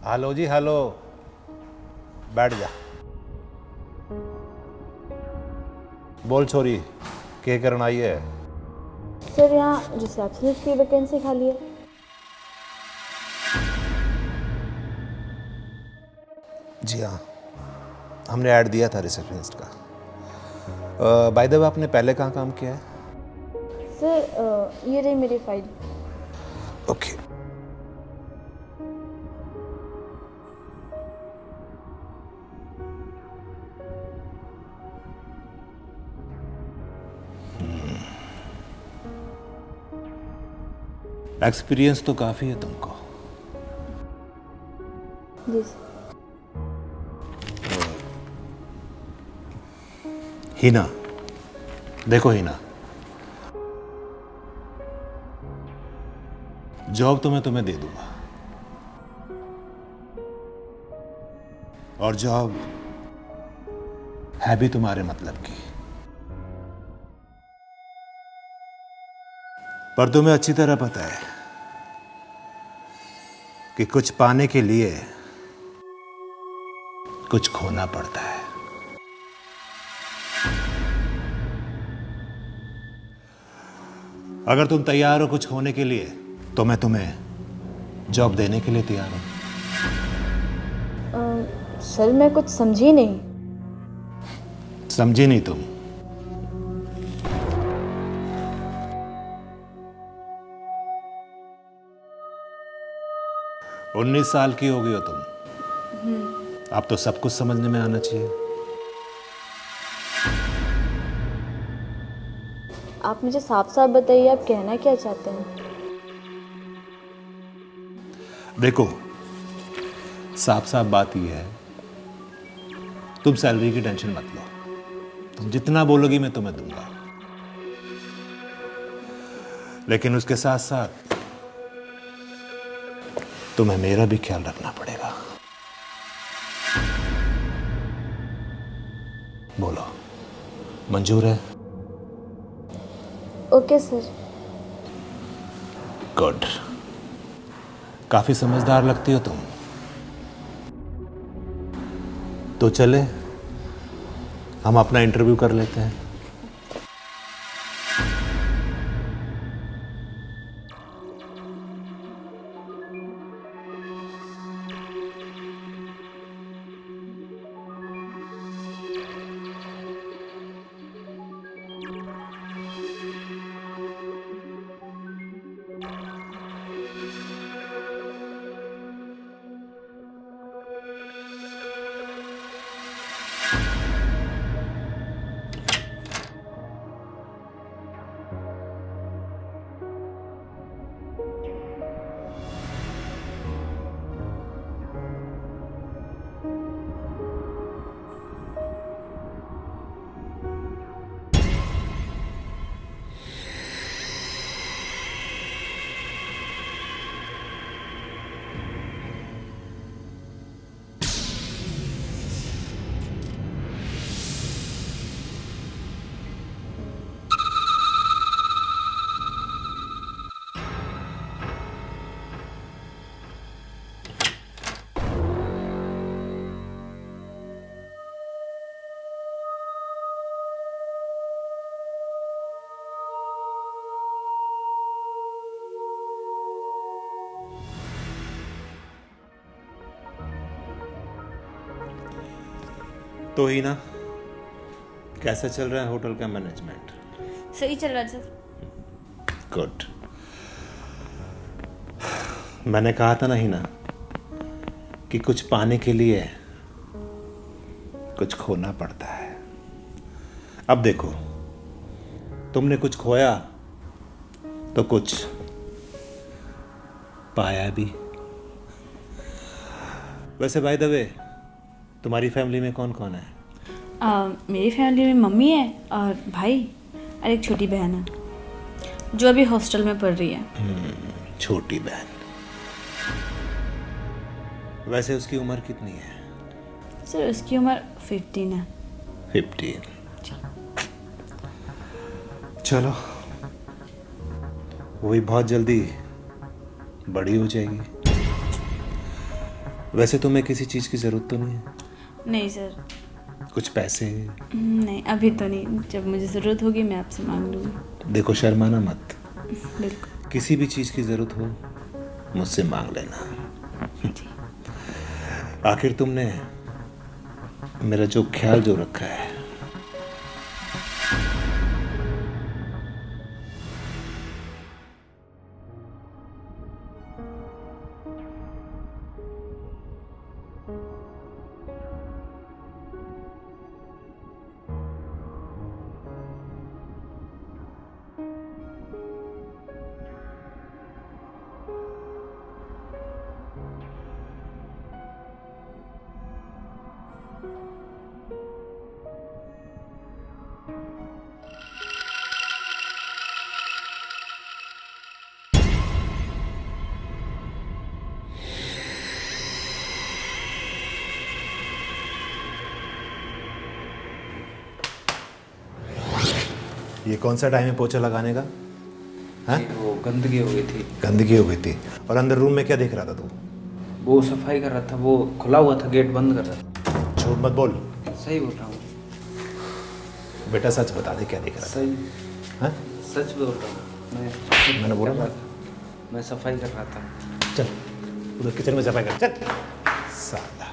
Hello जी hello. बैठ जा। बोल छोरी, क्या करना आई है? सर यहाँ रिसेप्शनिस्ट की वैकेंसी खाली है। जी हाँ, हमने ऐड दिया था रिसेप्शनिस्ट का। बाय द वे, आपने पहले कहाँ काम किया है? सर ये रही मेरी फाइल। ओके। एक्सपीरियंस तो काफ़ी है तुमको। जी सर। हिना, देखो हिना, जॉब तो मैं तुम्हें दे दूंगा, और जॉब है भी तुम्हारे मतलब की। पर तुम्हें अच्छी तरह पता है कि कुछ पाने के लिए कुछ खोना पड़ता है। अगर तुम तैयार हो कुछ खोने के लिए, तो मैं तुम्हें जॉब देने के लिए तैयार हूं। सर मैं कुछ समझी नहीं। समझी नहीं तुम? उन्नीस साल की हो गई हो तुम। अब तो सब कुछ समझने में आना चाहिए। आप मुझे साफ साफ बताइए, आप कहना क्या चाहते हैं? देखो, साफ साफ बात यह है, तुम सैलरी की टेंशन मत लो। तुम जितना बोलोगी मैं तुम्हें दूंगा, लेकिन उसके साथ साथ तुम्हें मेरा भी ख्याल रखना पड़ेगा। बोलो, मंजूर है? Okay sir. गुड। काफी समझदार लगती हो तुम। तो चले, हम अपना इंटरव्यू कर लेते हैं। तो ही ना, कैसा चल रहा है होटल का मैनेजमेंट? सही चल रहा है सर। गुड। मैंने कहा था ना ही ना कि कुछ पाने के लिए कुछ खोना पड़ता है। अब देखो, तुमने कुछ खोया तो कुछ पाया भी। वैसे बाय द वे, तुम्हारी फैमिली में कौन कौन है? मेरी फैमिली में मम्मी है और भाई और एक छोटी बहन है जो अभी हॉस्टल में पढ़ रही है। छोटी बहन। वैसे उसकी उम्र कितनी है? सर उसकी उम्र 15 है। 15। चलो, वो भी बहुत जल्दी बड़ी हो जाएगी। वैसे तुम्हें किसी चीज़ की ज़रूरत तो नहीं है? नहीं सर, कुछ पैसे? नहीं अभी तो नहीं, जब मुझे ज़रूरत होगी मैं आपसे मांग लूँगी। देखो शर्माना मत, बिल्कुल। किसी भी चीज़ की ज़रूरत हो मुझसे मांग लेना। आखिर तुमने मेरा जो ख्याल जो रखा है, ये कौन सा टाइम है पोछा लगाने का? हाँ? वो गंदगी हो गई थी। गंदगी हो गई थी। और अंदर रूम में क्या देख रहा था तू? वो सफाई कर रहा था, वो खुला हुआ था, गेट बंद कर रहा था। झूठ मत बोल। सही बोल रहा हूँ। बेटा सच बता दे, क्या देख रहा था? सही हाँ? सच बोल रहा हूँ। मैंने बोला ना। मैं सफाई कर रहा था। चल उधर किचन में सफाई कर, चल साला।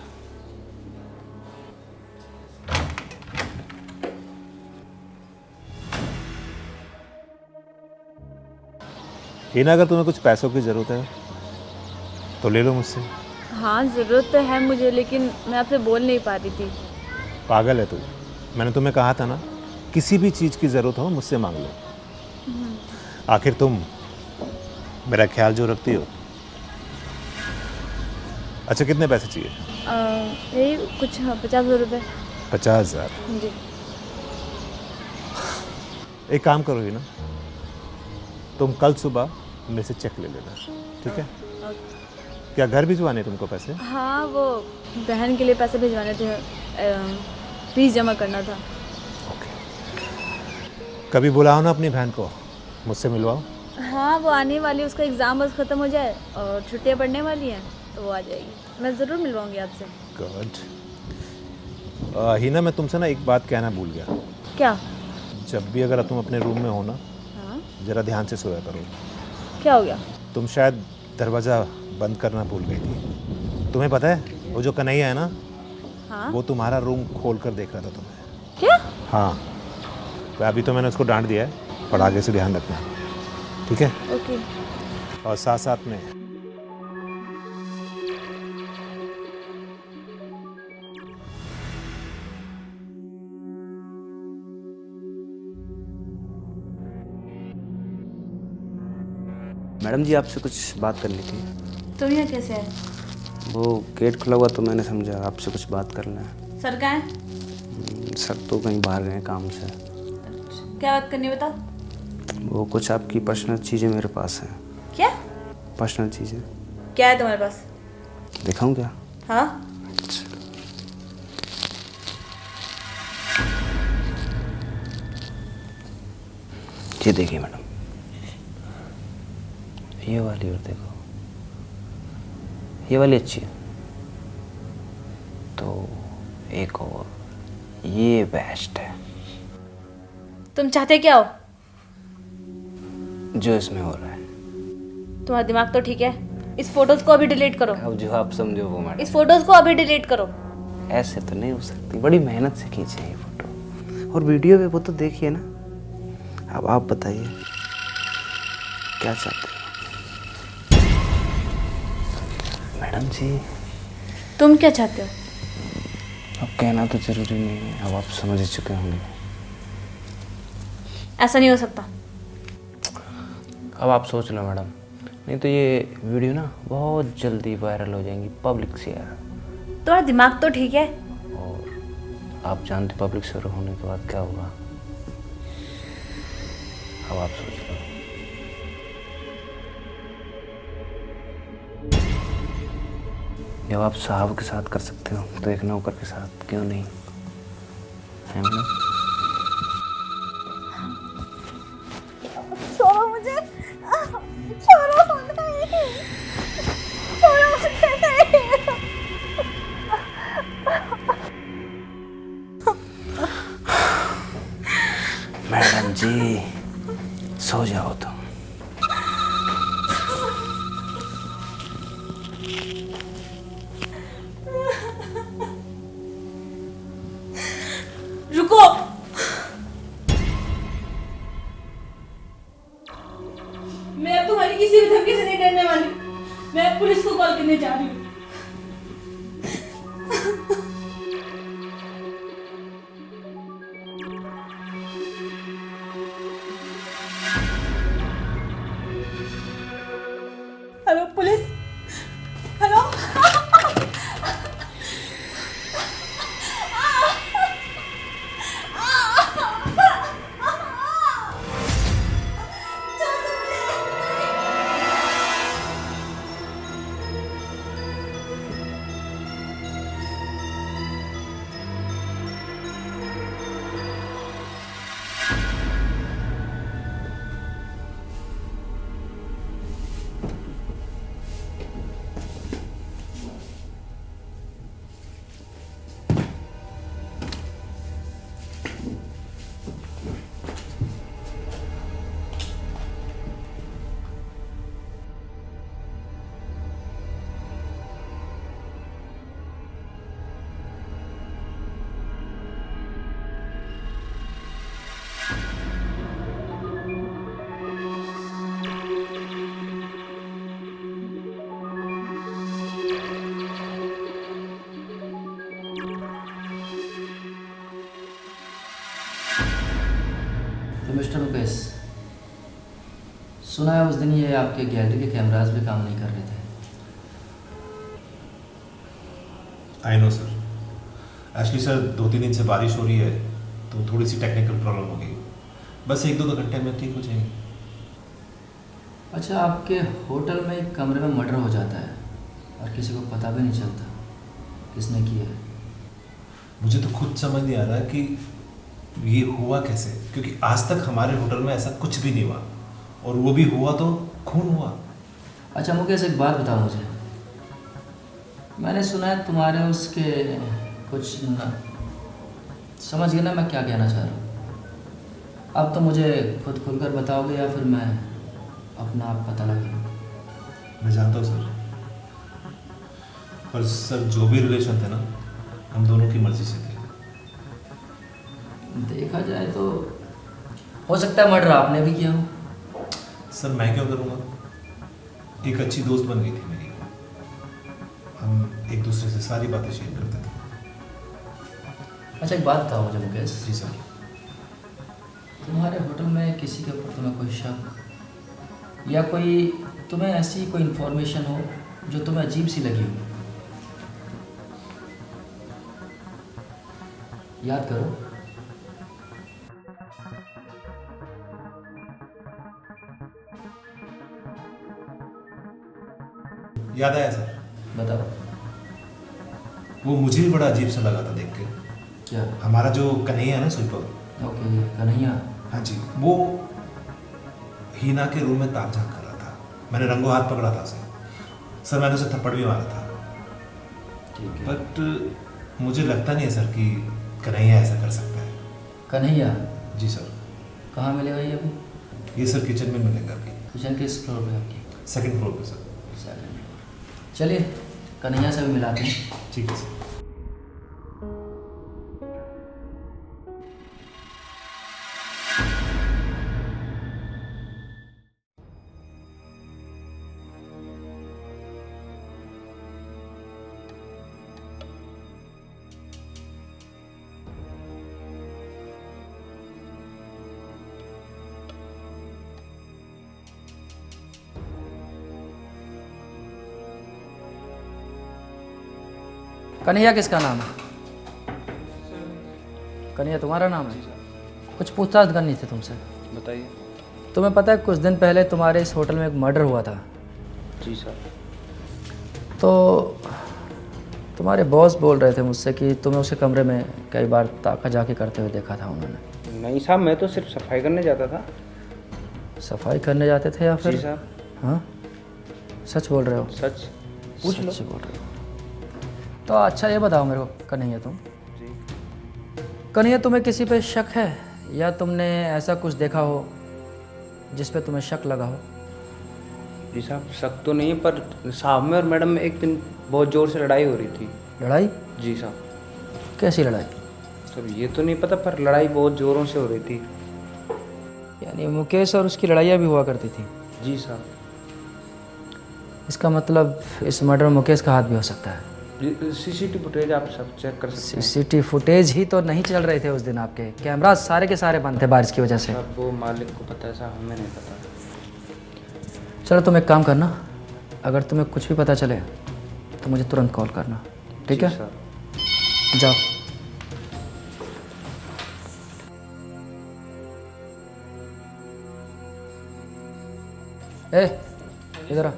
हिना, अगर तुम्हें कुछ पैसों की ज़रूरत है तो ले लो मुझसे। हाँ ज़रूरत तो है मुझे, लेकिन मैं आपसे बोल नहीं पा रही थी। पागल है तू? मैंने तुम्हें कहा था ना, किसी भी चीज़ की ज़रूरत हो मुझसे मांग लो। आखिर तुम मेरा ख्याल जो रखती हो। अच्छा कितने पैसे चाहिए? यही कुछ 50,000 रुपये। 50,000? जी। एक काम करो ही ना, तुम कल सुबह मेरे से चेक ले लेना, ठीक है? क्या घर भिजवाने तुमको पैसे? हाँ वो बहन के लिए पैसे भिजवाने थे, फीस जमा करना था। कभी बुलाओ ना अपनी बहन को, मुझसे मिलवाओ। हाँ वो आने वाली, उसका एग्ज़ाम बस ख़त्म हो जाए और छुट्टियाँ पड़ने वाली हैं तो वो आ जाएगी। मैं ज़रूर मिलवाऊंगी आपसे। गुड। हिना, मैं तुमसे ना एक बात कहना भूल गया। क्या? जब भी अगर तुम अपने रूम में हो ना, हाँ ज़रा ध्यान से सोया करो। क्या हो गया? तुम शायद दरवाज़ा बंद करना भूल गई थी। तुम्हें पता है वो जो कन्हैया है ना, हाँ वो तुम्हारा रूम खोल कर देख रहा था तुम्हें। क्या? हाँ, अभी तो मैंने उसको डांट दिया है, पर आगे से ध्यान रखना, ठीक है? ओके। और साथ साथ में मैडम जी, आपसे कुछ बात करनी थी। तुम यहाँ कैसे है? वो गेट खुला हुआ तो मैंने समझा आपसे कुछ बात करना है। सर कहाँ है? सर तो कहीं बाहर गए हैं काम से। क्या बात करनी बताओ। वो कुछ आपकी पर्सनल चीज़ें मेरे पास हैं। क्या? पर्सनल चीज़ें। क्या है तुम्हारे पास? दिखाऊं क्या? हाँ ये देखिए मैडम, ये वाली और देखो, ये वाली अच्छी है। तो एक और, ये बेस्ट है। तुम चाहते क्या हो? जो इसमें हो रहा है। तुम्हारा दिमाग तो ठीक है? इस फोटोज को अभी डिलीट करो। अब जो आप समझो वो मैडम। इस फोटोज को अभी डिलीट करो। ऐसे तो नहीं हो सकती, बड़ी मेहनत से खींचे हैं ये फोटो, और वीडियो पे वो तो देखिए ना। अब आप बताइए क्या चाहते हो मैडम जी? तुम क्या चाहते हो? अब कहना तो जरूरी नहीं है, अब आप समझ ही चुके होंगे। ऐसा नहीं हो सकता। अब आप सोच लो मैडम, नहीं तो ये वीडियो ना बहुत जल्दी वायरल हो जाएंगी, पब्लिक शेयर। तुम्हारा दिमाग तो ठीक है? और आप जानते पब्लिक शेयर होने के बाद क्या होगा। अब आप सोच लो। जब आप साहब के साथ कर सकते हो तो एक नौकर के साथ क्यों नहीं, है मैडम? छोड़ो मुझे, छोड़ो नहीं, छोड़ो मुझे नहीं। जी सो जाओ तुम। रुको, मैं अब तुम्हारी किसी भी धमकी से नहीं डरने वाली। मैं अब पुलिस को कॉल करने जा रही हूँ। Hello police, hello. तो मिस्टर मुकेश, सुना है उस दिन ये आपके गैलरी के कैमरास भी काम नहीं कर रहे थे। I know sir. Actually sir 2-3 दिन से बारिश हो रही है तो थोड़ी सी टेक्निकल प्रॉब्लम हो गई। बस 1-2 घंटे में ठीक हो जाएगी। अच्छा, आपके होटल में एक कमरे में मर्डर हो जाता है और किसी को पता भी नहीं चलता किसने किया है। मुझे तो खुद समझ नहीं आ रहा कि ये हुआ कैसे, क्योंकि आज तक हमारे होटल में ऐसा कुछ भी नहीं हुआ, और वो भी हुआ तो खून हुआ। अच्छा मुकेश, एक बात बताओ मुझे, मैंने सुना है तुम्हारे उसके कुछ न... समझ गए ना मैं क्या कहना चाह रहा हूँ। अब तो मुझे खुद खुलकर बताओगे या फिर मैं अपना आप पता लगा? मैं जानता हूँ सर, पर सर जो भी रिलेशन थे ना, हम दोनों की मर्जी से थे। देखा जाए तो हो सकता है मर्डर आपने भी किया हो। सर मैं क्यों करूँगा? एक अच्छी दोस्त बन गई थी मेरी, हम एक दूसरे से सारी बातें शेयर करते थे। अच्छा, एक बात बताओ मुझे मुकेश, जी सर। तुम्हारे होटल में किसी के ऊपर तुम्हें कोई शक या कोई तुम्हें ऐसी कोई इन्फॉर्मेशन हो जो तुम्हें अजीब सी लगी हो? याद करो। याद आया सर। बताओ। वो मुझे भी बड़ा अजीब सा लगा था देख के। क्या? हमारा जो कन्हैया है ना स्वीपर, ओके, कन्हैया। हाँ जी, वो हीना के रूम में ताक झांक कर रहा था। मैंने रंगों हाथ पकड़ा था उसे। सर मैंने उसे थप्पड़ भी मारा था। ठीक है। बट मुझे लगता नहीं है सर कि कन्हैया ऐसा कर सकता है। कन्हैया? जी सर। कहाँ मिलेगा ये अभी? ये सर किचन में मिलेगा अभी। किचन किस फ्लोर पे आपकी? 2nd फ्लोर पे सर। Second floor. चलिए कन्हैया से भी मिलाते हैं। ठीक है सर। कन्हैया किसका नाम है? कन्हैया तुम्हारा नाम है? कुछ पूछताछ करनी थी तुमसे। बताइए। तुम्हें पता है कुछ दिन पहले तुम्हारे इस होटल में एक मर्डर हुआ था? जी सर। तो तुम्हारे बॉस बोल रहे थे मुझसे कि तुम्हें उसे कमरे में कई बार ताका झाकी करते हुए देखा था उन्होंने। नहीं साहब, मैं तो सिर्फ सफाई करने जाता था। सफाई करने जाते थे या फिर? जी साहब। हाँ, सच बोल रहे हो? सच। पूछ लो। सच बोल रहे हो तो अच्छा ये बताओ मेरे को कन्हैया, तुम जी। कन्हैया तुम्हें किसी पे शक है या तुमने ऐसा कुछ देखा हो जिस पे तुम्हें शक लगा हो? जी साहब शक तो नहीं है, पर साहब में और मैडम में एक दिन बहुत ज़ोर से लड़ाई हो रही थी। लड़ाई? जी साहब। कैसी लड़ाई? सर ये तो नहीं पता, पर लड़ाई बहुत ज़ोरों से हो रही थी। यानी मुकेश और उसकी लड़ाइयाँ भी हुआ करती थी? जी साहब। इसका मतलब इस मर्डर में मुकेश का हाथ भी हो सकता है। सीसीटीवी फुटेज आप सब चेक कर सकते हैं। सीसीटीवी फुटेज ही तो नहीं चल रहे थे उस दिन आपके, कैमरा सारे के सारे बंद थे बारिश की वजह से। साहब वो मालिक को पता है साहब, हमें नहीं पता। चलो तुम एक काम करना, अगर तुम्हें कुछ भी पता चले तो मुझे तुरंत कॉल करना, ठीक है? सर जाओ। ए इधर आ।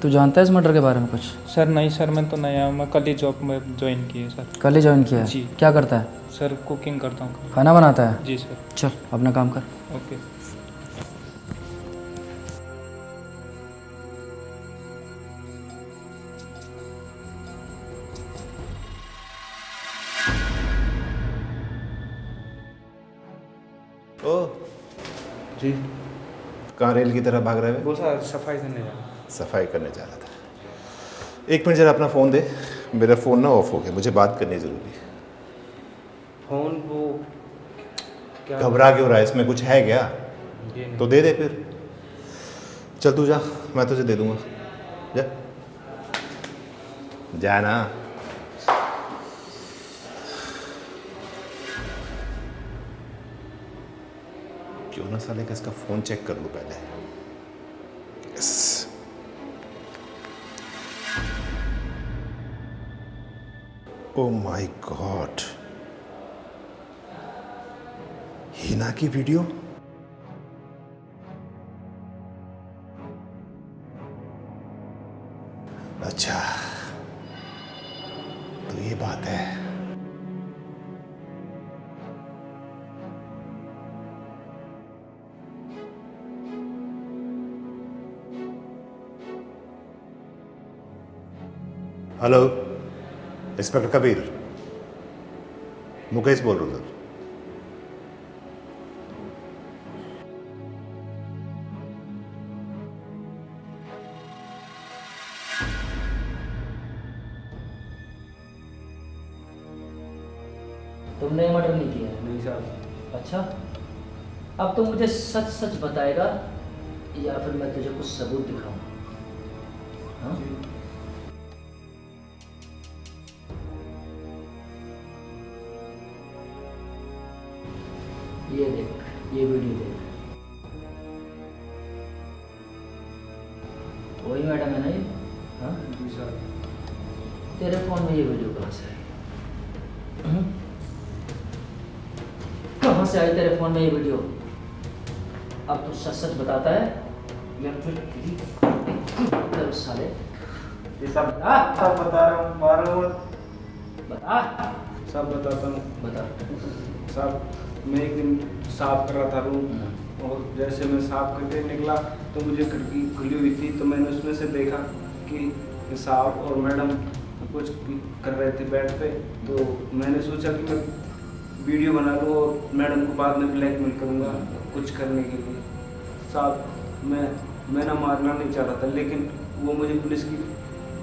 तू जानता है इस मर्डर के बारे में कुछ? सर नहीं सर, मैं तो नया हूँ, मैं कल ही जॉब में ज्वाइन की है सर। कल ही ज्वाइन किया है? जी। क्या करता है? सर कुकिंग करता हूँ। खाना बनाता है? जी सर। चल अपना काम कर। ओके। ओ जी। कहाँ रेल की तरह भाग रहे हो? वो सर सफाई करने जा रहा। सफाई करने जा रहा था। एक मिनट जरा अपना फ़ोन दे, मेरा फ़ोन ना ऑफ हो गया, मुझे बात करनी ज़रूरी है। फ़ोन वो क्या? घबरा क्यों रहा है, इसमें कुछ है क्या? ये नहीं। तो दे दे फिर। चल तू जा, मैं तुझे दे दूंगा। जा जा ना। क्यों ना साले का इसका फ़ोन चेक कर लूँ पहले। Yes. Oh my God, Hina की वीडियो। अच्छा तो ये बात है। हेलो, इंस्पेक्टर कबीर, मुकेश बोल रहा हूँ सर। तुमने ये मर्डर नहीं किया है? नहीं साहब। अच्छा, अब तुम मुझे सच सच बताएगा या फिर मैं तुझे कुछ सबूत दिखाऊं? हाँ? ये देख, ये वीडियो देख। वही मैडम है ना ये? हाँ? जी सर। तेरे फोन में ये वीडियो कहाँ से आई? कहाँ से आई तेरे फोन में ये वीडियो? अब तू सच सच बताता है या फिर साले? ये सब बता रहा हूँ, मारो मत। बता। सब बताता हूँ। बता। साहब मैं एक दिन साफ कर रहा था रूम, और जैसे मैं साफ करके निकला तो मुझे खिड़की खुली हुई थी, तो मैंने उसमें से देखा कि साहब और मैडम कुछ कर रहे थे बेड पे। तो मैंने सोचा कि मैं वीडियो बना लूँ और मैडम को बाद में ब्लैकमेल करूँगा कुछ करने के लिए। साहब मैं ना मारना नहीं चाह रहा था, लेकिन वो मुझे पुलिस की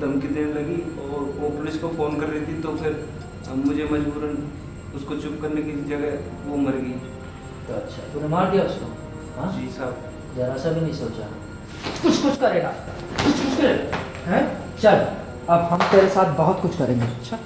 धमकी देने लगी और वो पुलिस को फ़ोन कर रही थी, तो फिर मुझे मजबूरन उसको चुप करने की जगह वो मर गई। तो अच्छा, तूने मार दिया उसको? हाँ जी साहब। जरा सा भी नहीं सोचा कुछ करेगा, कुछ करेगा हैं? चल अब हम तेरे साथ बहुत कुछ करेंगे। अच्छा